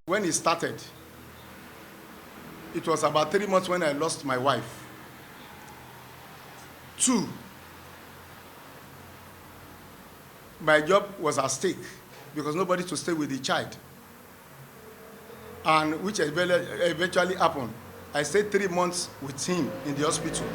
When it started, it was about 3 months when I lost my wife. Two, my job was at stake because nobody to stay with the child. And which eventually happened. I stayed 3 months with him in the hospital.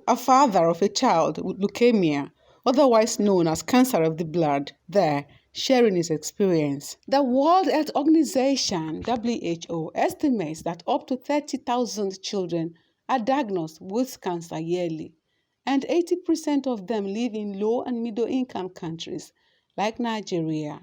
A father of a child with leukemia, otherwise known as cancer of the blood, there sharing his experience. The World Health Organization (WHO) estimates that up to 30,000 children are diagnosed with cancer yearly, and 80% of them live in low and middle income countries like Nigeria.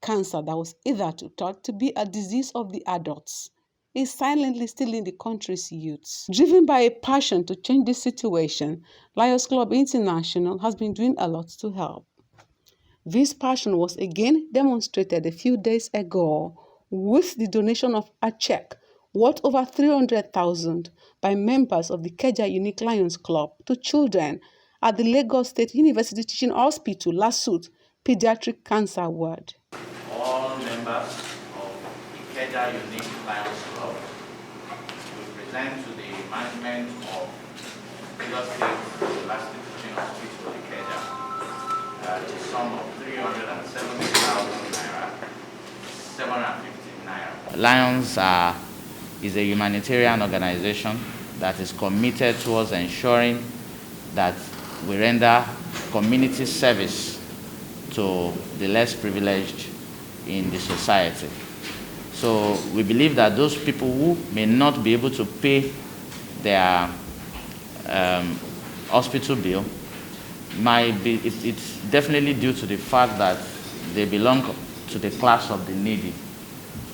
Cancer that was hitherto thought to be a disease of the adults is silently stealing the country's youths. Driven by a passion to change this situation, Lions Club International has been doing a lot to help. This passion was again demonstrated a few days ago with the donation of a check worth over 300,000 by members of the Ikeje Unique Lions Club to children at the Lagos State University Teaching Hospital LASUT Pediatric Cancer Ward. All members of Ikeje Unique Lions Club will present to the management of Lagos State University Teaching Hospital Ikeja a sum of 370,000 naira, 750 naira. Is a humanitarian organization that is committed towards ensuring that we render community service to the less privileged in the society. So we believe that those people who may not be able to pay their hospital bill it's definitely due to the fact that they belong to the class of the needy,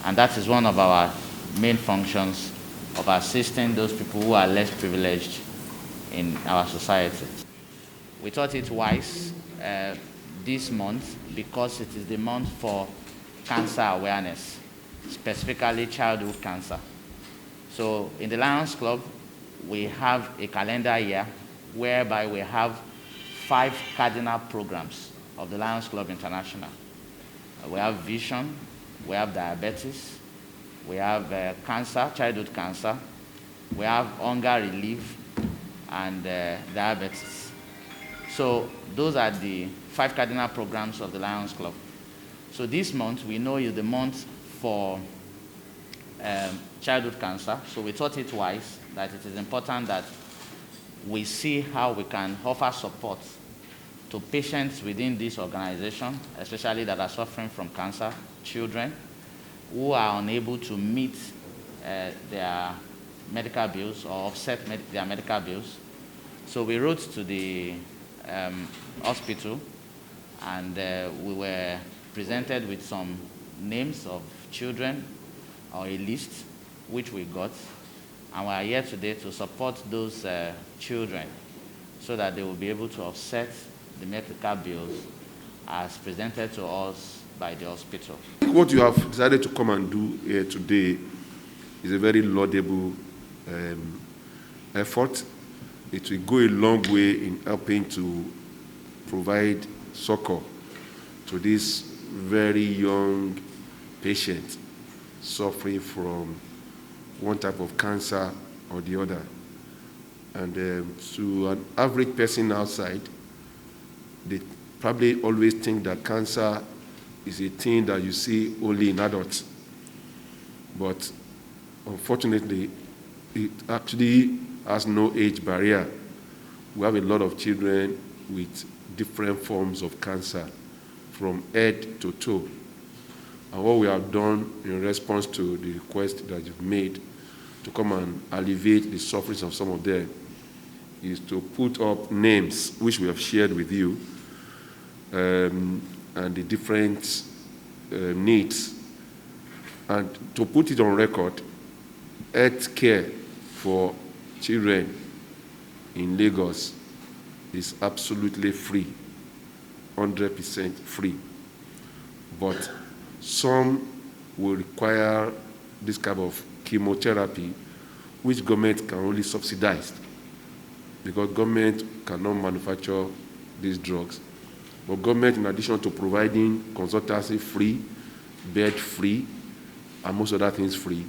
and that is one of our main functions of assisting those people who are less privileged in our society. We thought it wise this month, because it is the month for cancer awareness, specifically childhood cancer. So in the Lions Club, we have a calendar year whereby we have 5 cardinal programs of the Lions Club International. We have vision, we have diabetes, we have cancer, childhood cancer, we have hunger relief, and diabetes. So those are the 5 cardinal programs of the Lions Club. So this month, we know is the month for childhood cancer, so we thought it wise that it is important that we see how we can offer support to patients within this organization, especially that are suffering from cancer, children who are unable to meet their medical bills or offset their medical bills. So we wrote to the hospital, and we were presented with some names of children or a list, which we got, and we are here today to support those children so that they will be able to offset the medical bills as presented to us by the hospital. What you have decided to come and do here today is a very laudable effort. It will go a long way in helping to provide succor to this very young patient suffering from one type of cancer or the other. And to an average person outside, they probably always think that cancer is a thing that you see only in adults. But unfortunately, it actually has no age barrier. We have a lot of children with different forms of cancer, from head to toe. And what we have done in response to the request that you've made to come and alleviate the sufferings of some of them is to put up names, which we have shared with you, and the different needs, and to put it on record. Health care for children in Lagos is absolutely free, 100% free. But some will require this kind of chemotherapy, which government can only subsidize, because government cannot manufacture these drugs. But government, in addition to providing consultancy free, bed free, and most other things free,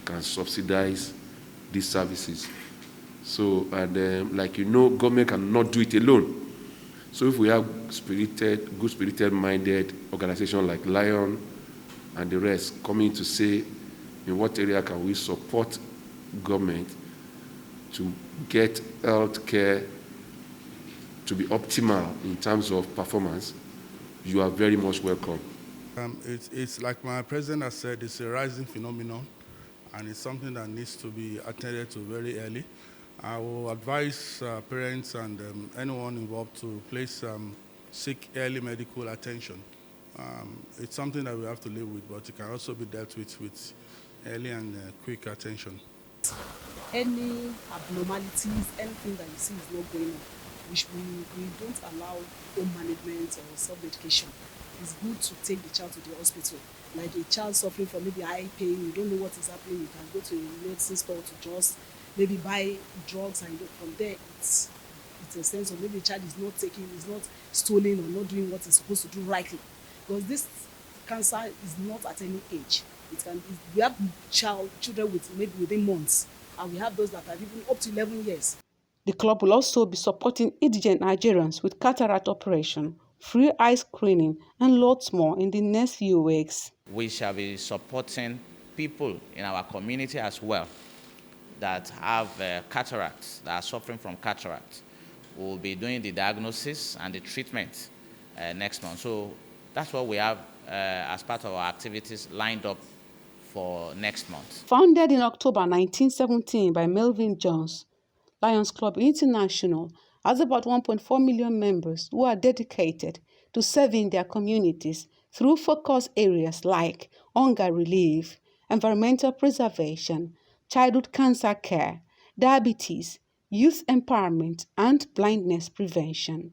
can subsidize these services. So, and like you know, government cannot do it alone. So if we have good spirited minded organizations like Lion and the rest coming to say, in what area can we support government to get health care to be optimal in terms of performance, you are very much welcome. It's like my president has said, it's a rising phenomenon, and it's something that needs to be attended to very early. I will advise parents and anyone involved to seek early medical attention. It's something that we have to live with, but it can also be dealt with early and quick attention. Any abnormalities, anything that you see is not going on, we don't allow home management or self-medication. It's good to take the child to the hospital. Like a child suffering from maybe eye pain, you don't know what is happening, you can go to a medicine store to just maybe buy drugs, and from there it's a sense of maybe the child is not stolen or not doing what it's supposed to do rightly. Because this cancer is not at any age. We have children with maybe within months, and we have those that are even up to 11 years. The club will also be supporting indigent Nigerians with cataract operation, free eye screening, and lots more in the next few weeks. We shall be supporting people in our community as well that have cataracts, that are suffering from cataracts. We'll be doing the diagnosis and the treatment next month. So that's what we have as part of our activities lined up for next month. Founded in October 1917 by Melvin Jones, Lions Club International has about 1.4 million members who are dedicated to serving their communities through focus areas like hunger relief, environmental preservation, childhood cancer care, diabetes, youth empowerment, and blindness prevention.